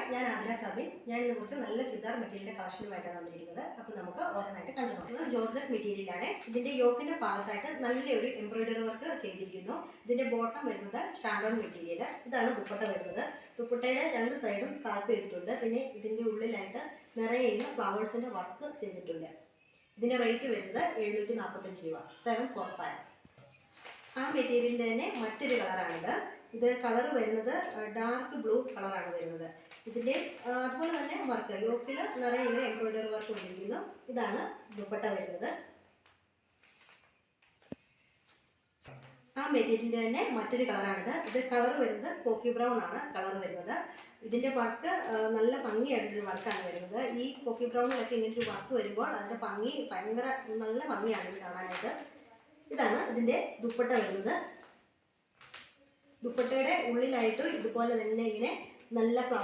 Hi, ഞാൻ ആതിര സബിൻ. ഞാൻ ഇന്ന് കുറച്ച് നല്ല ചുരിദാർ മെറ്റീരിയലിന്റെ കളക്ഷനുമായിട്ടാണ് വന്നിരിക്കുന്നത്. അപ്പോൾ നമുക്ക് ഓരോന്നായിട്ട് കണ്ടു നോക്കുന്നത്. ജോർജറ്റ് മെറ്റീരിയലാണ്. ഇതിന്റെ യോക്കിന്റെ ഭാഗത്തായിട്ട് നല്ലൊരു എംബ്രോയിഡറി വർക്ക് ചെയ്തിരിക്കുന്നു. ഇതിന്റെ ബോട്ടം വരുന്നത് ഷാൻഡോൺ മെറ്റീരിയൽ. ഇതാണ് ദുപ്പട്ട വരുന്നത്. ദുപ്പട്ടയുടെ രണ്ട് സൈഡും സ്കാൽപ്പ് ചെയ്തിട്ടുണ്ട്. പിന്നെ ഇതിന്റെ ഉള്ളിലായിട്ട് നിറയെ ഫ്ലവേഴ്സിന്റെ വർക്ക് ചെയ്തിട്ടുണ്ട്. ഇതിന്റെ റേറ്റ് വരുന്നത് 745 രൂപ, 745. ആ മെറ്റീരിയലിന്റെ തന്നെ മറ്റൊരു കളറാണിത്. ഇത് കളർ വരുന്നത് ഡാർക്ക് ബ്ലൂ കളറാണ് വരുന്നത്. ഇതിൻ്റെ അതുപോലെ തന്നെ വർക്ക് യോക്കിൽ നിറയെ എംബ്രോയിഡറി വർക്ക് വന്നിരിക്കുന്നു. ഇതാണ് ദുപ്പട്ട വരുന്നത്. ആ മെറ്റീരിയലിൻ്റെ തന്നെ മറ്റൊരു കളറാണിത്. ഇത് കളർ വരുന്നത് കോഫി ബ്രൗൺ ആണ് കളർ വരുന്നത്. ഇതിൻ്റെ വർക്ക് നല്ല ഭംഗിയായിട്ടൊരു വർക്കാണ് വരുന്നത്. ഈ കോഫി ബ്രൗണിലൊക്കെ ഇങ്ങനെ ഒരു വർക്ക് വരുമ്പോൾ അതിൻ്റെ ഭംഗി ഭയങ്കര നല്ല ഭംഗിയാണ് ഇത് കാണാനായിട്ട്. ഇതാണ് ഇതിൻ്റെ ദുപ്പട്ട വരുന്നത്. ദുപ്പട്ടയുടെ ഉള്ളിലായിട്ട് ഇതുപോലെ തന്നെ ഇങ്ങനെ നല്ല